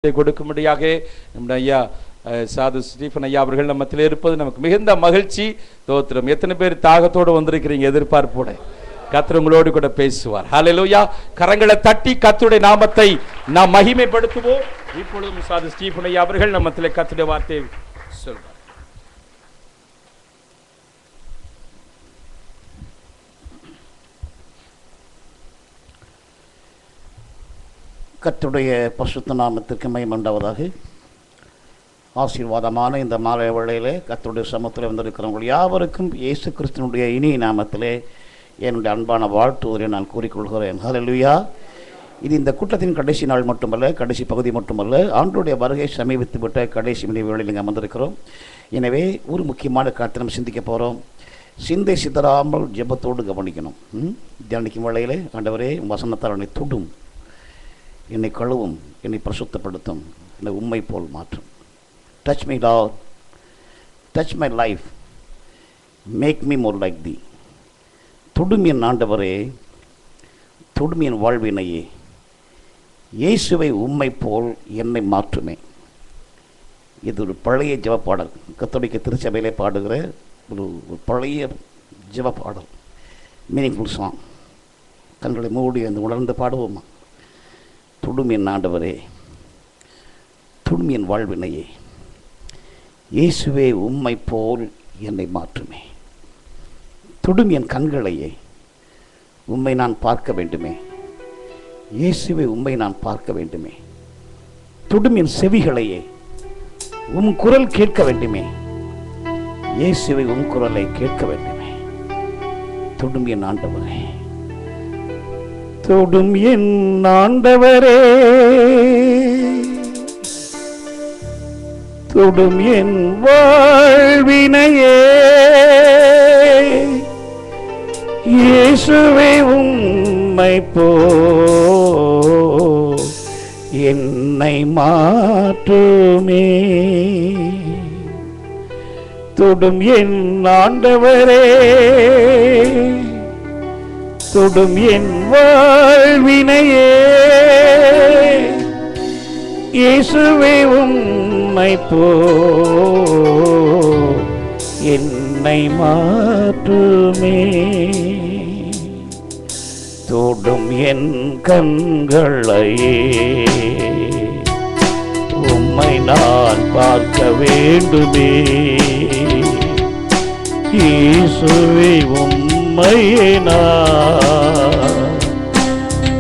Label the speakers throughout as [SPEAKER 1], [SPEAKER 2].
[SPEAKER 1] கொடுக்கும்படியாக நம்முடைய ஐயா சாது ஸ்டீஃபன் ஐயா அவர்கள் நம்மத்தில் இருப்பது நமக்கு மிகுந்த மகிழ்ச்சி. தோத்திரம். எத்தனை பேர் தாகத்தோடு வந்திருக்கிறீங்க? எதிர்பார்ப்போட கர்த்தர் உங்களோடு கூட பேசுவார். ஹல்லேலூயா. கரங்களை தட்டி கர்த்தருடைய நாமத்தை நாம் மகிமைப்படுத்துவோம். இப்பொழுதும் சாது ஸ்டீஃபன் ஐயா அவர்கள் நம்மத்தில் கர்த்தருடைய வார்த்தையை சொல்வார்.
[SPEAKER 2] கர்த்தருடைய பரிசுத்த நாமத்திற்கு மகிமை உண்டாவதாக. ஆசீர்வாதமான இந்த மாலை வேளையிலே கர்த்தருடைய சமூகத்தில் வந்திருக்கிறவர்கள் யாவருக்கும் இயேசு கிறிஸ்துவினுடைய இனிய நாமத்திலே என்னுடைய அன்பான வாழ்த்துவதை நான் கூறிக்கொள்கிறேன். ஹல்லேலூயா. இது இந்த கூட்டத்தின் கடைசி நாள் மட்டுமல்ல, கடைசி பகுதி மட்டுமல்ல, ஆண்டவருடைய வருகை சமீபித்து விட்ட கடைசி மணி வேளையில் இங்கே வந்திருக்கிறோம். எனவே ஒரு முக்கியமான காரியத்தை நம்ம சிந்திக்க போகிறோம். சிந்தை சிதறாமல் ஜெபத்தோடு கவனிக்கணும். தியானிக்கும் வேளையிலே ஆண்டவரே வசனத்தால் என்னை தொடும், என்னை கழுவும், என்னை பிரசுத்தப்படுத்தும், என்னை உண்மை போல் மாற்றும். Touch my Lord, touch my life, make me more like thee. தொடும் என் ஆண்டவரே, தொடும் என் வாழ்வினையே, இயேசுவை உண்மை போல் என்னை மாற்றுமே. இது ஒரு பழைய ஜெபப்பாடல். கத்தோலிக்க திருச்சபையிலே பாடுகிற ஒரு பழைய ஜெபப்பாடல், மீனிங்ஃபுல் சாங். கண்களை மூடி அந்த உணர்ந்து பாடுவோமா? தொடும் என் ஆண்டவரே, தொடும் என் வாழ்வினையே, இயேசுவே உம்மை போல் என்னை மாற்றுமே. தொடும் என் கண்களையே, உம்மை நான் பார்க்க வேண்டுமே. இயேசுவே உம்மை நான் பார்க்க வேண்டுமே. தொடும் என் செவிகளையே, உம் குரல் கேட்க வேண்டுமே. இயேசுவை உம் குரலை கேட்க வேண்டுமே. தொடும் என் ஆண்டவரே, தொடும் என் ஆண்டவரே, தொடும் என் வாழ்வினையே, இயேசுவே உம்மை போல் என்னை மாற்றுமே. தொடும் என் ஆண்டவரே, தொடும் என் வாழ்வினையே, இயேசுவே உம்மை போல் என்னை மாற்றுமே. தொடும் என் கண்களையே, உம்மை நான் பார்க்க வேண்டுமே. இயேசுவே உம்மையே நான்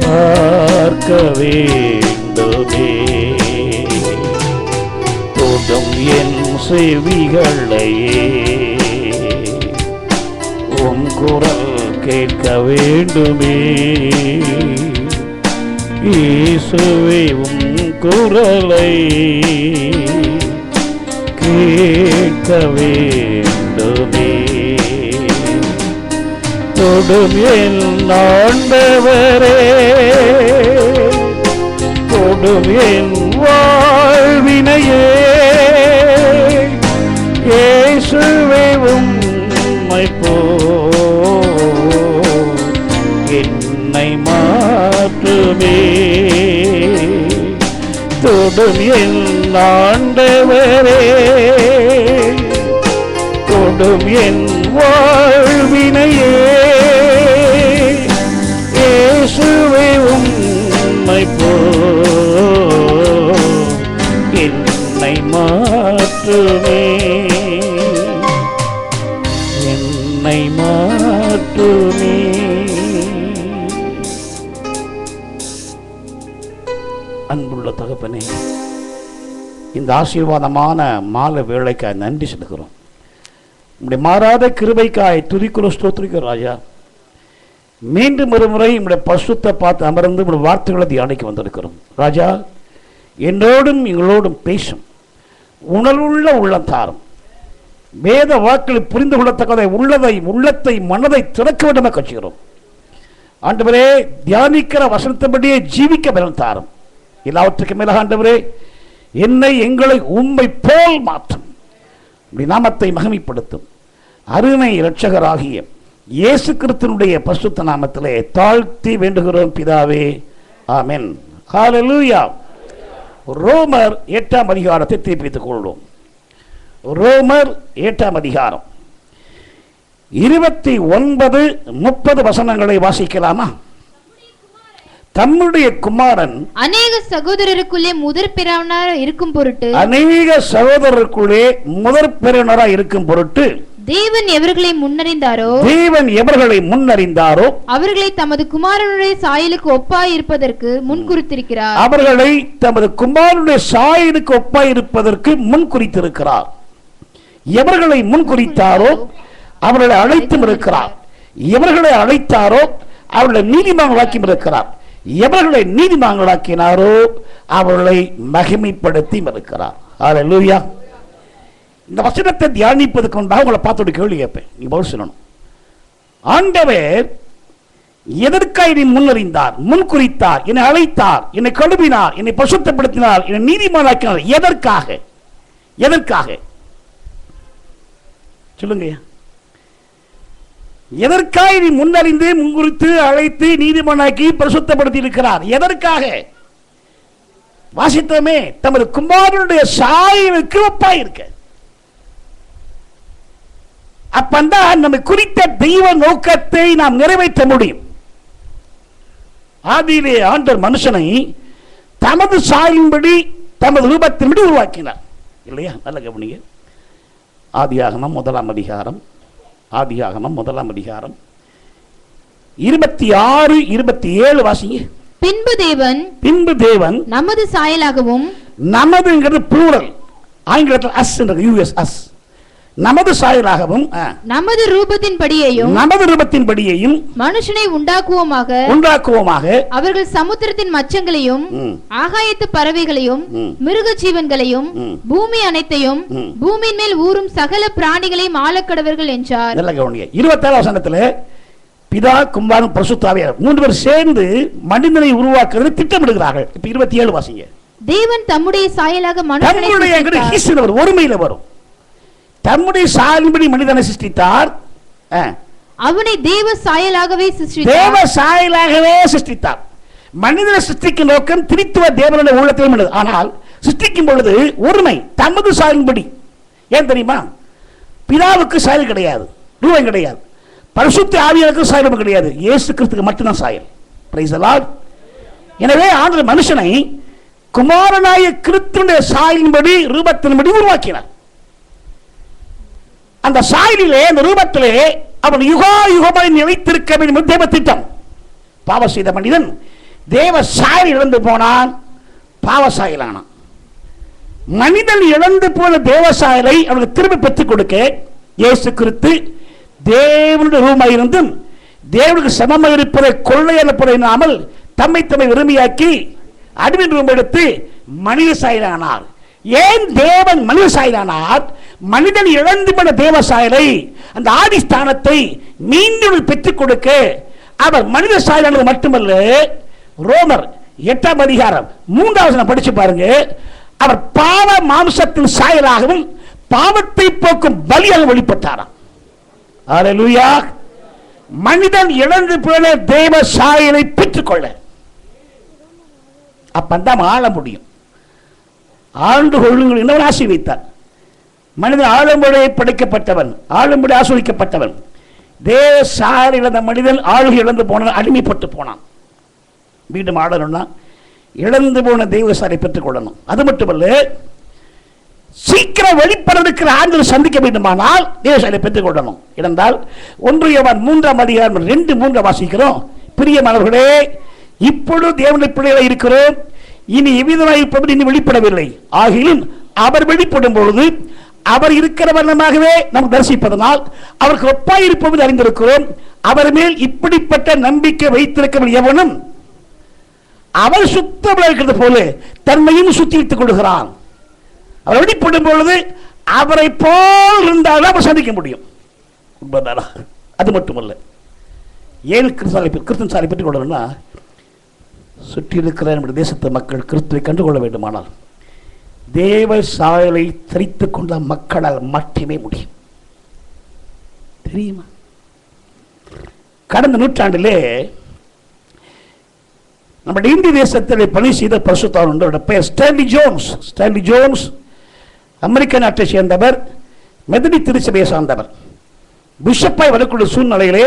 [SPEAKER 2] பார்க்க வேண்டுமே. தொடும் என் செவிகளையே, உம் குரல் கேட்க வேண்டுமே. இயேசுவே உம் குரலை கேட்க வேண்டுமே. தொடும் என் ஆண்டவரே, தொடும் என் வாழ்வினையே, இயேசுவே உம்மை போல் என்னை மாற்றுமே. தொடும் என் ஆண்டவரே, தொடும் என் வாழ்வினையே, இயேசுவே உம்மை போல் என்னை மாற்றுமே. என்னை மாற்றுமே. அன்புள்ள தகப்பனே, இந்த ஆசீர்வாதமான மாலை வேளைக்காய் நன்றி செலுத்துகிறோம். உங்களுடைய மாறாத கிருபைக்காய் துதிக்கிறோம், ஸ்தோத்திரிக்கிறோம் ராஜா. மீண்டும் ஒரு முறை உங்களுடைய பரிசுத்த பார்த்து அமர்ந்து உங்களுடைய வார்த்தைகளை தியானிக்க வந்திருக்கிறோம் ராஜா. என்னோடும் எங்களோடும் பேசும், உணர்வுள்ள உள்ளத்தாரும், வேத வாக்களை புரிந்து கொள்ளத்தக்கதை உள்ளத்தை மனதை திறக்க வேண்டும் என கட்சிக்கிறோம் ஆண்டவரே. தியானிக்கிற வசனத்தின்படியே ஜீவிக்க பலன் தாரும். எல்லாவற்றுக்கும் மேலாக ஆண்டவரே, என்னை எங்களை உம்மை போல் மாற்றும், நாமத்தை மகிமைப்படுத்தும் அருமை இரட்சகராகிய இயேசு கிறிஸ்துவினுடைய பரிசுத்த நாமத்திலே தாழ்த்தி வேண்டுகிறோம் பிதாவே, ஆமென். ஹல்லேலூயா. ரோமர் 8ஆம் அதிகாரத்தை திருப்பித்துக் கொள்வோம். ரோமர் 8ஆம் அதிகாரம் 29-30 வசனங்களை வாசிக்கலாமா? தம்முடைய குமாரன்
[SPEAKER 3] அநேக சகோதரருக்குள்ளே முதற் பிறவனாக இருக்கும் பொருட்டு இருக்கும் பொருட்டு தேவன் எவர்களை முன்னறிந்தாரோ அவர்களை தமது குமாரனுடைய சாயலுக்கு ஒப்பாய் இருப்பதற்கு முன்குறித்திருக்கிறார்.
[SPEAKER 2] அவர்களை தமது குமாரனுடைய சாயலுக்கு ஒப்பாய் இருப்பதற்கு முன்குறித்திருக்கிறார். எவர்களை முன்குறித்தாரோ அவர்களை அழைத்தும் இருக்கிறார். எவர்களை அழைத்தாரோ அவர்களை நீதிமான்களாக்கி இருக்கிறார். எவர்களை நீதிமான்களாக்கினாரோ அவர்களை மகிமைப்படுத்தி இருக்கிறார். ஹல்லேலூயா. இந்த வசனத்தை தியானிப்பதுக்கு முன்பாக உங்களை பார்த்து கேள்வி கேட்பேன். நீ பதில் சொல்லணும். ஆண்டவர் எதற்காக என்னை முன்னறிந்தார், முன்குறித்தார், என்னை அழைத்தார், என்னை கழுவினார், என்னை பரிசுத்தப்படுத்தினார், என்னை நீதிமானாக்கினார்? எதற்காக? எதற்காக சொல்லுங்க. எதற்காக நீ முன்னறிந்து முன்குறித்து அழைத்து நீதிமானாக்கி பரிசுத்தப்படுத்தி இருக்கிறார்? எதற்காக? வாசித்தமே, தமது குமாரனுடைய சாயலுக்கு ஒப்பாயிருக்க. அப்பந்தான் நம்ம குறித்த தெய்வ நோக்கத்தை நாம் நிறைவேற்ற முடியும். ஆதியிலே ஆண்டவர் மனுஷனை தமது சாயின்படி தமது ரூபத்தின்படி உருவாக்கினார் இல்லையா? நல்ல கவனிங்க. ஆதியாகமம் 1ஆம் அதிகாரம் 26-27 வாசிங்க.
[SPEAKER 3] பின்பு தேவன் நமது சாயலாகவும்,
[SPEAKER 2] நமதுங்கிறது ப்ளூரல், ஆங்கிலத்தில் அஸ் என்றது, யூஎஸ் அஸ், நமது சாயலாகவும்
[SPEAKER 3] நமது ரூபத்தின்படியையும் மனுஷனை உண்டாக்குவோமாக அவர்கள் சமுத்திரத்தின் மச்சங்களையும் ஆகாயத்து பறவைகளையும் மிருக ஜீவன்களையும் பூமி அனைத்தையும் பூமியின் மேல் ஊறும் சகல பிராணிகளையும் ஆளக்கடவர்கள் என்றார்.
[SPEAKER 2] 27 வசனத்தில் பிதா குமாரன் பரிசுத்த ஆவியார் 3 பேர் சேர்ந்து மனிதனை உருவாக்குறது திட்டமிடுகிறார்கள். இப்ப 27 வாசிங்க.
[SPEAKER 3] தேவன் தம்முடைய சாயலாக மனுஷனை
[SPEAKER 2] ஒருமையில வரும். தம்முடைய சாயலின்படி மனிதனை சிருஷ்டித்தார்.
[SPEAKER 3] அவனை தேவ சாயலாகவே
[SPEAKER 2] சிருஷ்டித்தார். மனிதனை சிருஷ்டிக்கும் நோக்கம் திரித்துவ தேவனுடைய உள்ளத்திலும் உள்ளது. ஆனால் சிருஷ்டிக்கும் பொழுது ஒருமை, தமது சாயலின்படி. ஏன் தெரியுமா? பிதாவுக்கு சாயல் கிடையாது, ரூபம் கிடையாது. பரிசுத்த ஆவியாருக்கு சாயலும் கிடையாது. இயேசு கிறிஸ்துக்கு மட்டும்தான் சாயல். Praise the Lord. எனவே ஆண்டவர் மனுஷனை குமாரனாய கிறிஸ்துவின் சாயலின்படி ரூபத்தின்படி உருவாக்கினார். அந்த சாயலிலே, அந்த ரூபத்திலே அவன் யுகாயுகமாய் நிலைத்திருக்க வேண்டும் தேவ திட்டம். பாவம் செய்த மனிதன் தேவ சாயல் இழந்து போனான், பாவ சாயலானான். மனிதன் இழந்து போன தேவ சாயலை அவனுக்கு திரும்ப பெற்றுக் கொடுக்க இயேசு கிறிஸ்து தேவனுடைய ரூபமாய் இருந்தும் தேவனுக்கு சமமாக இருப்பதை கொள்ளையல்லாமல் தம்மை விரும்பியாக்கி அடிமையின் ரூபம் எடுத்து மனித சாயலானார். ஏன் தேவன் மனித சாயலானார்? மனிதன் இழந்து போன தேவ சாயலை, அந்த ஆதிஸ்தானத்தை மீண்டும் பெற்றுக் கொடுக்க அவர் மனித சாயலானது மட்டுமல்ல. ரோமர் 8ஆம் அதிகாரம் 3ஆம் வசனம் படிச்சு பாருங்க. அவர் பாவ மாம்சத்தின் சாயலாகவும் பாவத்தை போக்கும் பலியாக வெளிப்பட்டாராம். ஹல்லேலூயா. மனிதன் இழந்து போன தேவ சாயலை பெற்றுக்கொள்ள அப்பந்தான் ஆள முடியும். ஆண்டு கொள்ளுங்கள் என்னவன் ஆசை வைத்தார். மனிதன் ஆளும்படியை படைக்கப்பட்டவன், ஆளும்படி ஆஸ்வதிக்கப்பட்டவன். தேவ சாயல் இழந்த மனிதன் ஆளுகை இழந்து போனான், அடிமைப்பட்டு போனான். மீண்டும் ஆளணும்னா இழந்து போன தெய்வ சாயலை பெற்றுக் கொள்ளணும். அது மட்டுமல்ல, சீக்கிரம் வெளிப்பட இருக்கிற ஆண்கள் சந்திக்க வேண்டுமானால் தேவ சாயலை பெற்றுக் கொள்ளணும். இருந்தால் 1 யோவான் 3ஆம் அதிகாரம் 2-3 வாசிக்கிறோம். பிரியமானவர்களே, இப்பொழுது தேவனுடைய பிள்ளைகளாய் இருக்கிறோம், இனி எவ்விதமாய் இருப்பது இனி வெளிப்படவில்லை. ஆகிலும் அவர் வெளிப்படும் பொழுது அவர் இருக்கிற வண்ணமாகவே நாம் தரிசிப்பதனால் அவருக்கு ஒப்பாய் இருப்பது அறிந்திருக்கிறோம். அவர் மேல் இப்படிப்பட்ட நம்பிக்கை வைத்திருக்க எவனும் அவர் சுத்தமாக இருக்கிறது போல தன்மையும் சுத்திவித்துக் கொள்கிறான். அவர் வெளிப்படும் பொழுது அவரை போல் இருந்தாலும் அவர் சந்திக்க முடியும். அது மட்டுமல்ல, ஏன் கிறிஸ்தன் சாலை பெற்றுக் கொள்ளணும்னா, சுற்றி இருக்கிற நம்முடைய தேசத்து மக்கள் கிறிஸ்துவை கண்டுகொள்ள வேண்டுமானால் தேவ சாயலை தரித்துக் கொண்ட மக்களால் மட்டுமே முடியும். தெரியுமா? கடந்த நூற்றாண்டிலே நம்முடைய இந்திய தேசத்தில் பணி செய்த பரிசுத்தவான் உண்டு. பெயர் ஸ்டான்லி ஜோன்ஸ். ஸ்டான்லி ஜோன்ஸ் அமெரிக்க நாட்டை சேர்ந்தவர், மெதடி திருச்சபையை சார்ந்தவர். பிஷப்பாய் வரக்கூடிய சூழ்நிலையிலே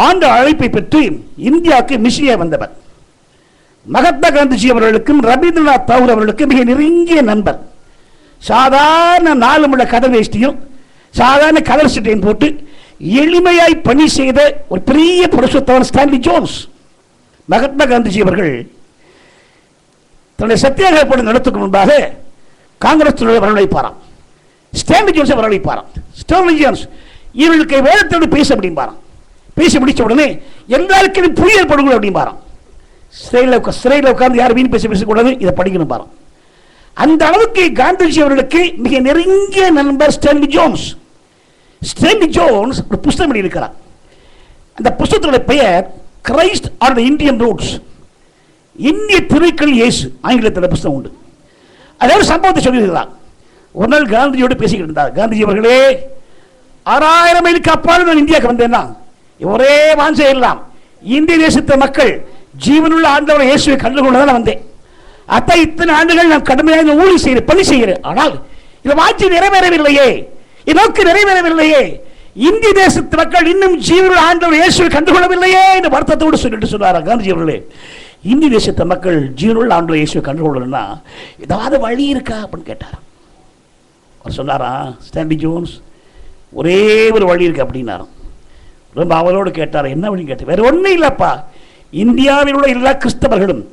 [SPEAKER 2] ஆண்டு அழைப்பை பெற்று இந்தியாவுக்கு மிஷினியா வந்தவர். மகாத்மா காந்திஜி அவர்களுக்கும் ரவீந்திரநாத் தாகூர் அவர்களுக்கும் மிக நெருங்கிய நண்பர். சாதாரண நாலுமுள்ள கதர் வேஷ்டியும் சாதாரண கலர் சட்டையும் போட்டு எளிமையாய் பணி செய்த ஒரு பெரிய பரிசுத்தவான் ஸ்டான்லி ஜோன்ஸ். மகாத்மா காந்திஜி அவர்கள் தன்னுடைய சத்தியாகிரக போராட்டம் நடத்துக்கு முன்பாக காங்கிரஸ் வரவழைப்பாராம். ஸ்டான்லி ஜோன்ஸை வரவழைப்பாராம். ஸ்டான்லி ஜோன்ஸ் இவர்களுக்கு வேதத்தோடு பேச முடியும்பாராம். பேசி முடிச்ச உடனே எல்லாருக்கும் புரிய ஏற்படுங்கள் அப்படிம்பாராம். சிறையில் உட்கார்ந்து யாரும் வீண் பேசக்கூடாது, இதை படிக்கணும் பாரம். அந்த அளவுக்கு காந்திஜி அவர்களுக்கு மிக நெருங்கிய நண்பர் ஸ்டான்லி ஜோன்ஸ். ஸ்டான்லி ஜோன்ஸ் ஒரு புஸ்தகம் எழுதியிருக்கிறார். அந்த புஸ்தகத்தினுடைய பெயர் Christ on the Indian roots. இந்திய திருக்கள் இயேசு, ஆங்கிலத்தில் புஸ்தகம் உண்டு. அதாவது சம்பவத்தை சொல்லியிருக்கிறார். ஒரு நாள் காந்திஜியோடு பேசிக்கிட்டு இருந்தார். காந்திஜி அவர்களே, 6000 மைலுக்கு அப்பால் நான் இந்தியாவுக்கு வந்தேன்னா ஒரே வாஞ்சை எல்லாம் இந்திய தேசத்து மக்கள் ஜீவனுள்ள ஆண்டவர் இயேசுவை கண்டுகொண்டதான் வந்தேன். அத்தை இத்தனை ஆண்டுகள் நான் கடுமையாக ஊழி செய்கிறேன், பணி செய்கிறேன். ஆனால் இந்த வாட்சி நிறைவேறவில்லையே, நோக்கி நிறைவேறவில்லையே. இந்திய தேசத்து மக்கள் இன்னும் ஜீவனுள்ள ஆண்டவர் இயேசுவை கண்டுகொள்ளவில்லையே என்று வருத்தத்தோடு சொல்லிட்டு சொன்னார் காந்திஜி அவர்களே. இந்திய தேசத்து மக்கள் ஜீவனுள்ள ஆண்டவர் இயேசுவை கண்டுகொள்ளணும்னா ஏதாவது வழி இருக்கா அப்படின்னு கேட்டார். அவர் சொன்னாரா, ஸ்டான்லி ஜோன்ஸ், ஒரே ஒரு வழி இருக்கு அப்படின்னாராம். ரொம்ப அவளோடு கேட்டார், என்ன வழி கேட்டார். வேற ஒன்றும் இல்லைப்பா, இந்தியாவில் உள்ள எல்லா கிறிஸ்தவர்களும்